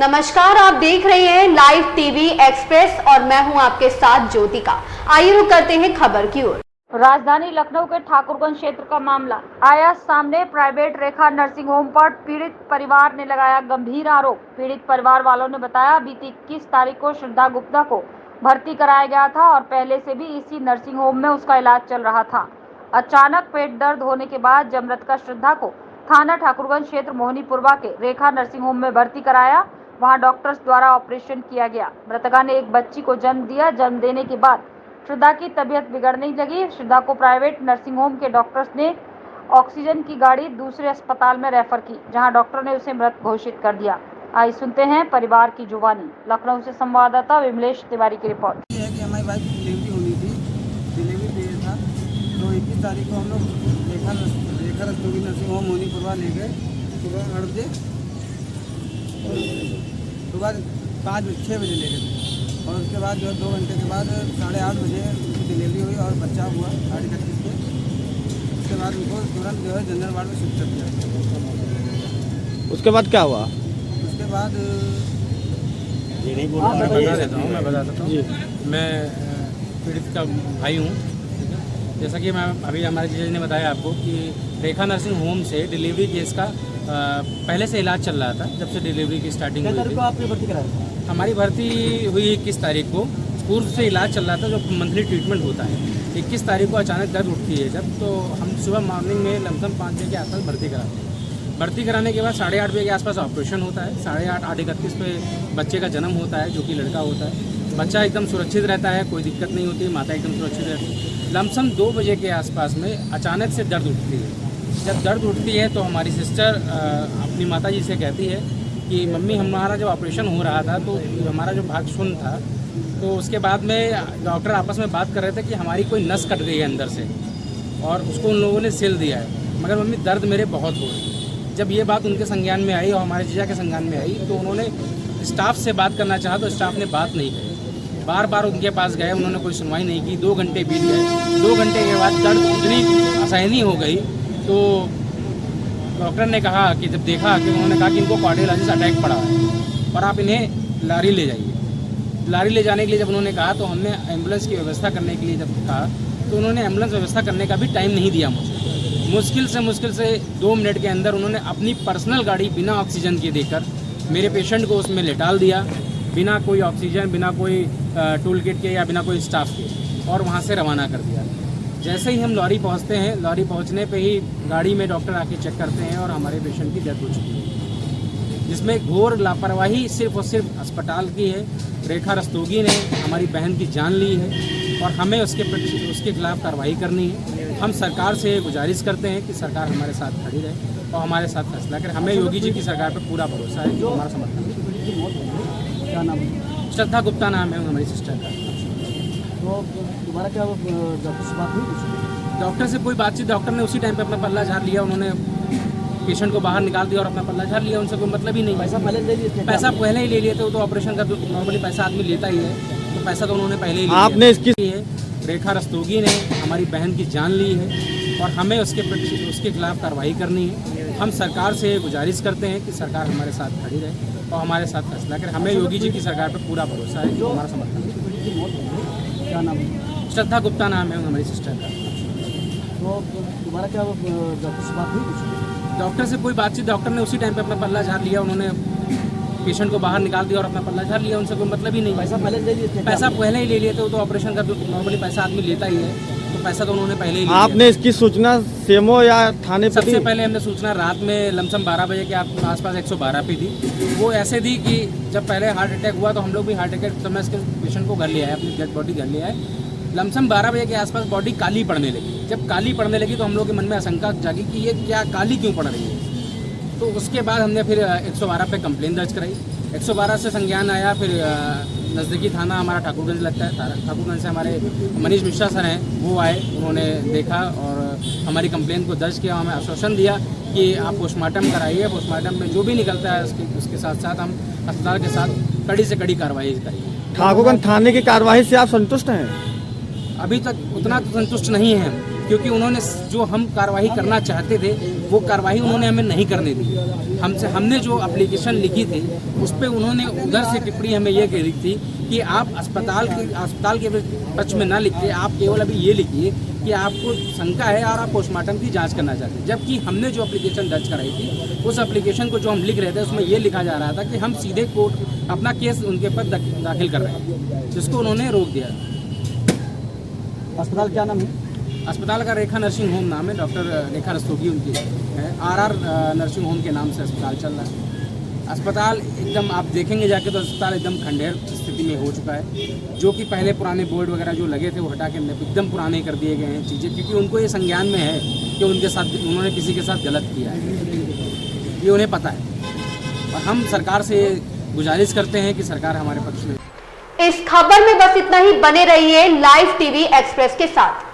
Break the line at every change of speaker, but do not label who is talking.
नमस्कार, आप देख रहे हैं लाइव टीवी एक्सप्रेस और मैं हूं आपके साथ ज्योतिका। आइए रुक करते हैं खबर की ओर।
राजधानी लखनऊ के ठाकुरगंज क्षेत्र का मामला आया सामने। प्राइवेट रेखा नर्सिंग होम पर पीड़ित परिवार ने लगाया गंभीर आरोप। पीड़ित परिवार वालों ने बताया, बीती 21 तारीख को श्रद्धा गुप्ता को भर्ती कराया गया था और पहले से भी इसी नर्सिंग होम में उसका इलाज चल रहा था। अचानक पेट दर्द होने के बाद जब मृतका श्रद्धा को थाना ठाकुरगंज क्षेत्र मोहनीपुरवा के रेखा नर्सिंग होम में भर्ती कराया, वहां डॉक्टर्स द्वारा ऑपरेशन किया गया। मृतका ने एक बच्ची को जन्म दिया। जन्म देने के बाद श्रद्धा की तबीयत बिगड़ने लगी। श्रद्धा को प्राइवेट नर्सिंग होम के डॉक्टर्स ने ऑक्सीजन की गाड़ी दूसरे अस्पताल में रेफर की, जहां डॉक्टर ने उसे मृत घोषित कर दिया। आइए सुनते हैं परिवार की जुबानी। लखनऊ से संवाददाता विमलेश तिवारी की रिपोर्ट।
ये है कि हमारी वाइफ की डिलीवरी होनी थी, डिलीवरी डे था, तो 21 तारीख को हम लोग रेखा रस्तोगी नर्सिंग होम मोहनीपुरवा ले गए सुबह 8 बजे, सुबह 6 बजे ले गए और उसके बाद जो 2 घंटे के बाद 8:30 बजे उनकी डिलीवरी हुई और बच्चा हुआ 8:31 पे। उसके बाद उनको तुरंत जो है जनरल वार्ड में शिफ्ट कर दिया।
उसके बाद क्या हुआ?
उसके बाद
मैं बता देता हूँ। मैं पीड़ित का भाई हूँ। जैसा कि मैं अभी हमारे जीजा जी ने बताया आपको कि रेखा नर्सिंग होम से डिलीवरी केस का पहले से इलाज चल रहा था। जब से डिलीवरी की स्टार्टिंग हुई थी,
आपने भर्ती कराया?
हमारी भर्ती हुई 21 तारीख को। पूर्व से इलाज चल रहा था, जो मंथली ट्रीटमेंट होता है। 21 तारीख को अचानक दर्द उठती है जब, तो हम सुबह मॉर्निंग में लमसम 5 बजे के आसपास भर्ती कराते हैं। भर्ती कराने के बाद 8:30 बजे के आसपास ऑपरेशन होता है। 8:30 8:31 पे बच्चे का जन्म होता है, जो कि लड़का होता है। बच्चा एकदम सुरक्षित रहता है, कोई दिक्कत नहीं होती, माता एकदम सुरक्षित रहती है। लमसम 2 बजे के आसपास में अचानक से दर्द उठती है। जब दर्द उठती है तो हमारी सिस्टर अपनी माता जी से कहती है कि मम्मी, हमारा जब ऑपरेशन हो रहा था तो हमारा जो भाग शून्य था, तो उसके बाद में डॉक्टर आपस में बात कर रहे थे कि हमारी कोई नस कट गई है अंदर से और उसको उन लोगों ने सिल दिया है, मगर मम्मी दर्द मेरे बहुत हो रही है। जब ये बात उनके संज्ञान में आई और हमारे जीजा के संज्ञान में आई, तो उन्होंने स्टाफ से बात करना चाहा तो स्टाफ ने बात नहीं करी। बार बार उनके पास गए, उन्होंने कोई सुनवाई नहीं की। 2 घंटे बीत गए। 2 घंटे के बाद दर्द इतनी असहनीय हो गई तो डॉक्टर ने कहा कि जब देखा कि उन्होंने कहा कि इनको कार्डियोलाइसिस अटैक पड़ा है और आप इन्हें लारी ले जाइए। लारी ले जाने के लिए जब उन्होंने कहा, तो हमने एम्बुलेंस की व्यवस्था करने के लिए जब कहा, तो उन्होंने एम्बुलेंस व्यवस्था करने का भी टाइम नहीं दिया मुझे। मुश्किल से 2 मिनट के अंदर उन्होंने अपनी पर्सनल गाड़ी बिना ऑक्सीजन के देकर मेरे पेशेंट को उसमें लेटाल दिया, बिना कोई ऑक्सीजन, बिना कोई टूल किट के या बिना कोई स्टाफ के, और वहाँ से रवाना कर दिया। जैसे ही हम लॉरी पहुंचते हैं, लॉरी पहुंचने पे ही गाड़ी में डॉक्टर आके चेक करते हैं और हमारे पेशेंट की डेथ हो चुकी है, जिसमें घोर लापरवाही सिर्फ और सिर्फ अस्पताल की है। रेखा रस्तोगी ने हमारी बहन की जान ली है और हमें उसके खिलाफ कार्रवाई करनी है। हम सरकार से गुजारिश करते हैं कि सरकार हमारे साथ खड़ी रहे और हमारे साथ फैसला करे। हमें योगी जी की सरकार पर पूरा भरोसा है, जो हमारा समर्थन है।
क्या नाम है?
श्रद्धा गुप्ता नाम है हमारी सिस्टर का।
तो दोबारा क्या डॉक्टर से बात हुई?
डॉक्टर से कोई बातचीत, डॉक्टर ने उसी टाइम पे अपना पल्ला झाड़ लिया। उन्होंने पेशेंट को बाहर निकाल दिया और अपना पल्ला झाड़ लिया। उनसे कोई मतलब ही नहीं।
पैसा पहले ले लिए थे?
पैसा पहले ही ले लिए थे। वो तो ऑपरेशन का नॉर्मली पैसा आदमी लेता ही है, तो पैसा तो उन्होंने पहले ही लिया।
आपने इसकी
रेखा रस्तोगी ने हमारी बहन की जान ली है और हमें उसके खिलाफ कार्रवाई करनी है। हम सरकार से गुजारिश करते हैं कि सरकार हमारे साथ खड़ी रहे और हमारे साथ फैसला करे। हमें योगी जी की सरकार पर पूरा भरोसा है, जो हमारा समर्थन है।
क्या नाम है?
श्रद्धा गुप्ता नाम है हमारी सिस्टर का।
तो दोबारा क्या डॉक्टर से बात हुई?
डॉक्टर से कोई बातचीत, डॉक्टर ने उसी टाइम पे अपना पल्ला झाड़ लिया। उन्होंने पेशेंट को बाहर निकाल दिया और अपना पल्ला झाड़ लिया। उनसे कोई मतलब ही नहीं।
पैसा पहले ले लिए थे?
पैसा पहले ही ले लिए थे। वो तो ऑपरेशन का नॉर्मली पैसा आदमी लेता ही है, तो पैसा तो उन्होंने पहले ही लिया।
आपने इसकी सूचना सीएमओ या थाने पर दी?
सबसे पहले हमने सूचना रात में लमसम 12 बजे के आसपास 112 पे दी। वो ऐसे दी कि जब पहले हार्ट अटैक हुआ तो हम लोग भी हार्ट अटैक समय इसके पेशेंट को घर ले आए, अपनी डेड बॉडी घर ले आए। लमसम 12 बजे के आसपास बॉडी काली पड़ने लगी। जब काली पड़ने लगी तो हम लोग के मन में आशंका जागी कि ये क्या काली क्यों पड़ रही है। तो उसके बाद हमने फिर 112 पे कंप्लेन दर्ज कराई। 112 से संज्ञान आया। फिर नज़दीकी थाना हमारा ठाकुरगंज लगता है। ठाकुरगंज से हमारे मनीष मिश्रा सर हैं, वो आए, उन्होंने देखा और हमारी कंप्लेन को दर्ज किया। हमें आश्वासन दिया कि आप पोस्टमार्टम कराइए, पोस्टमार्टम में जो भी निकलता है उसके साथ साथ हम अस्पताल के साथ कड़ी से कड़ी कार्रवाई करेंगे।
ठाकुरगंज थाने की कार्रवाई से आप संतुष्ट हैं?
अभी तक उतना तो संतुष्ट नहीं हैं, क्योंकि उन्होंने जो हम कार्रवाई करना चाहते थे वो कार्रवाई उन्होंने हमें नहीं करने दी। हमने जो एप्लीकेशन लिखी थी उस पर उन्होंने उधर से टिप्पणी हमें ये कही थी कि आप अस्पताल के पक्ष में ना लिखिए, आप केवल अभी ये लिखिए कि आपको शंका है और आप पोस्टमार्टम की जांच करना चाहते हैं। जबकि हमने जो एप्लीकेशन दर्ज कराई थी उस एप्लीकेशन को जो हम लिख रहे थे उसमें ये लिखा जा रहा था कि हम सीधे कोर्ट अपना केस उनके पर दाखिल कर रहे हैं, जिसको उन्होंने रोक दिया।
अस्पताल क्या नाम है?
अस्पताल का रेखा नर्सिंग होम नाम है, डॉक्टर रेखा रस्तोगी उनकी है। आरआर नर्सिंग होम के नाम से अस्पताल चल रहा है। अस्पताल एकदम आप देखेंगे जाके तो अस्पताल एकदम खंडेर स्थिति में हो चुका है। जो कि पहले पुराने बोर्ड वगैरह जो लगे थे वो हटा के एकदम पुराने कर दिए गए हैं चीज़ें, क्योंकि उनको ये संज्ञान में है कि उन्होंने किसी के साथ गलत किया है, ये उन्हें पता है। और हम सरकार से गुजारिश करते हैं कि सरकार हमारे पक्ष में।
इस खबर में बस इतना ही। बने रहिए लाइव टीवी एक्सप्रेस के साथ।